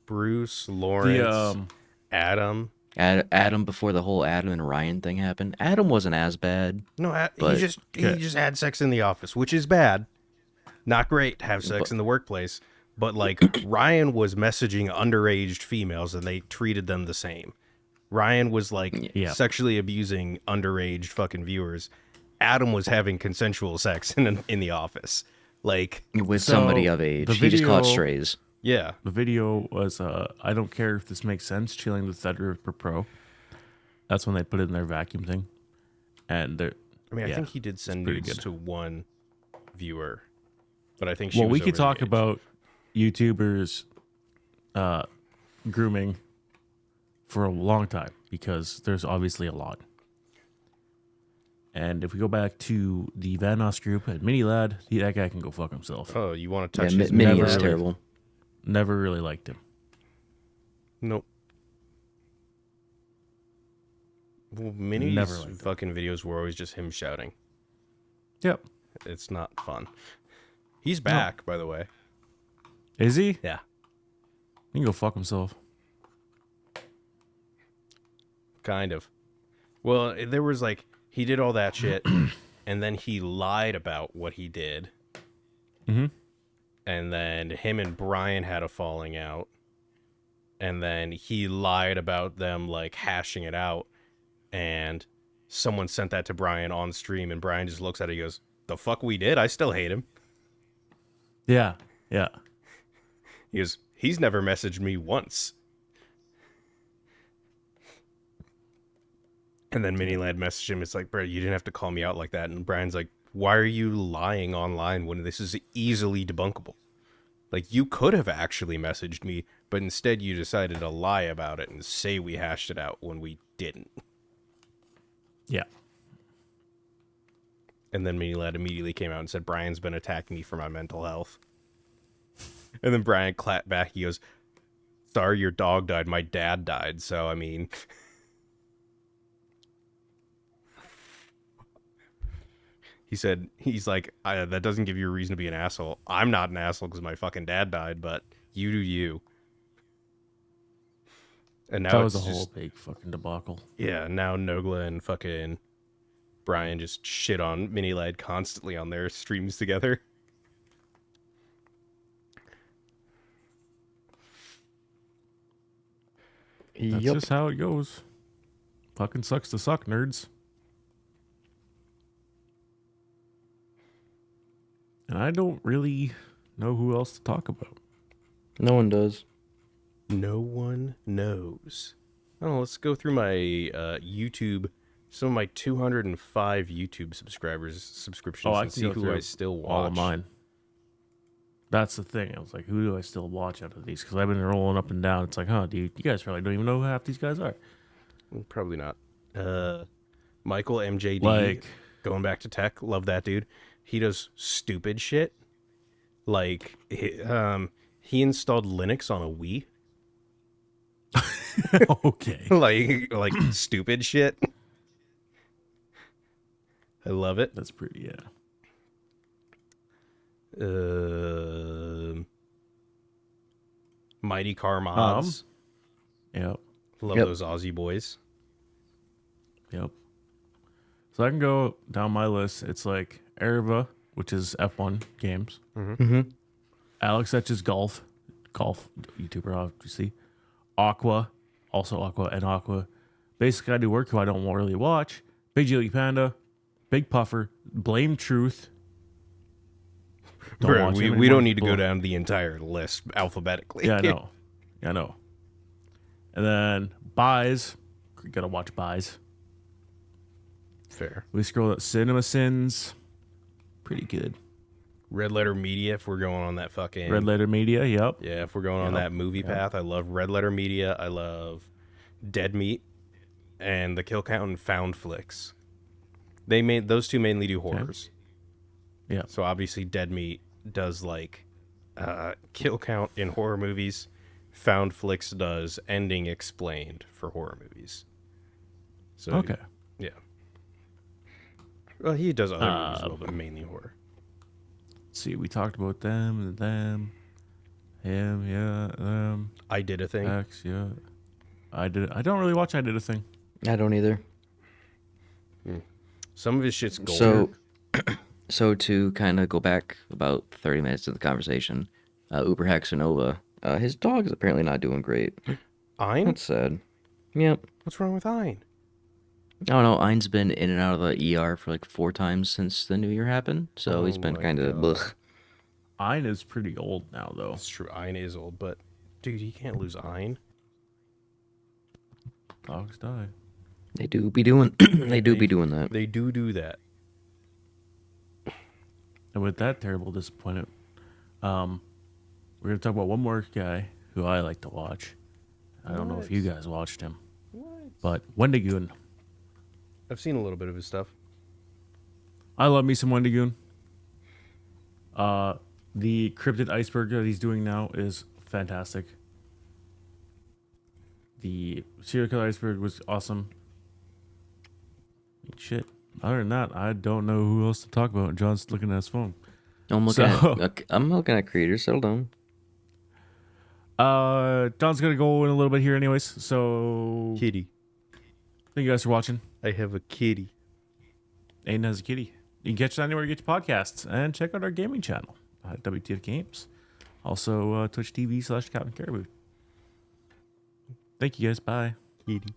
Bruce, Lawrence, The Adam. Adam before the whole Adam and Ryan thing happened. Adam wasn't as bad. No, But- he just had sex in the office, which is bad. Not great to have sex in the workplace, but like Ryan was messaging underage females and they treated them the same. Ryan was like Yeah. sexually abusing underage fucking viewers. Adam was having consensual sex in the office. Like, With So, somebody of age. the He just caught video- strays. yeah. The video was I don't care if this makes sense, chilling with Thunder per Pro. That's when they put it in their vacuum thing. And they're I mean, I yeah, think he did send pretty nudes good. to one viewer, but I think she well, was we over could the talk age. about YouTubers grooming for a long time because there's obviously a lot. And if we go back to the Vanos group and Mini Lad, that guy can go fuck himself. Oh, you want to Yeah, touch his Mini never is really- terrible. Never really liked him. Nope. Well, Mini's Never liked that. fucking videos were always just him shouting. Yep. It's not fun. He's back, by the way. Is he? Yeah. He can go fuck himself. Kind of. Well, there was like, he did all that shit, and then he lied about what he did. Mm-hmm. And then him and Brian had a falling out. And then he lied about them, like, hashing it out. And someone sent that to Brian on stream, and Brian just looks at it and goes, "The fuck we did? I still hate him." Yeah. Yeah. He goes, "He's never messaged me once." And then Mini Lad messaged him. It's like, "Bro, you didn't have to call me out like that." And Brian's like, "Why are you lying online when this is easily debunkable? Like, you could have actually messaged me, but instead you decided to lie about it and say we hashed it out when we didn't." Yeah. And then Mini Lad immediately came out and said, "Brian's been attacking me for my mental health." And then Brian clapped back. He goes, "Sorry, your dog died. My dad died. So, I mean..." He said, he's like, "That doesn't give you a reason to be an asshole. I'm not an asshole because my fucking dad died, but you do you." And now That was a it's whole just, big fucking debacle. yeah, now Nogla and fucking Brian just shit on Mini Lad constantly on their streams together. That's Yup. just how it goes. Fucking sucks to suck, nerds. And I don't really know who else to talk about. No one does. No one knows. Oh, let's go through my YouTube. Some of my 205 YouTube subscriptions I and can see go who through I still watch. all of mine. That's the thing. I was like, who do I still watch out of these? Because I've been rolling up and down. It's like, huh, dude, you guys probably don't even know who half these guys are. Probably not. Michael MJD. Like, Going back to tech, love that dude. He does stupid shit. Like he installed Linux on a Wii. okay. like stupid shit. I love it. That's pretty, yeah. Mighty Car Mods. Yep. Love Yep. those Aussie boys. Yep. So I can go down my list. It's like Erva, which is F1 games. Mm-hmm. Alex Etch's golf YouTuber, obviously. Aqua, also Aqua and Aqua. Basically, I do work who I don't really watch. Big Jelly Panda, Big Puffer, Blame Truth. Bro, watch we him don't anymore. need to go down the entire list alphabetically. Yeah, I know. Yeah, I know. And then Buys. You gotta watch Buys. Fair. We scroll at Cinema Sins. Pretty good. Red Letter Media, if we're going on that fucking... Red Letter Media, yep. Yeah, if we're going on Yep. that movie path, I love Red Letter Media. I love Dead Meat and the Kill Count and Found Flicks. Those two mainly do horrors. Yeah. So obviously Dead Meat does like kill count in horror movies. Found Flicks does ending explained for horror movies. So Okay. yeah. Well, he does other movies as well, but mainly horror. Let's see, we talked about them, him, yeah, them, I Did a Thing. X, yeah. I don't really watch I Did a Thing. I don't either. Some of his shit's gold. So to kind of go back about 30 minutes of the conversation, Uber Hexanova, his dog is apparently not doing great. Ein? That's sad. Yep. What's wrong with Ein? I don't know. Ein's been in and out of the ER for like 4 times since the new year happened, so he's Oh been my kind of God. Ein is pretty old now, though. It's true. Ein is old, but dude, you can't lose Ein. Dogs die. They do be doing. They do be doing that. They do that. And with that terrible disappointment, we're going to talk about one more guy who I like to watch. I don't know if you guys watched him, but Wendigoon. I've seen a little bit of his stuff. I love me some Wendigoon. The cryptid iceberg that he's doing now is fantastic. The serial killer iceberg was awesome. Shit. Other than that, I don't know who else to talk about. John's looking at his phone. I'm looking at creators. Settle down. John's gonna go in a little bit here, anyways. So Kitty. thank you guys for watching. I have a kitty. Aidan has a kitty. You can catch that anywhere you get your podcasts, and check out our gaming channel at WTF Games. Also, Twitch TV /Captain Caribou. Thank you guys. Bye. Kitty.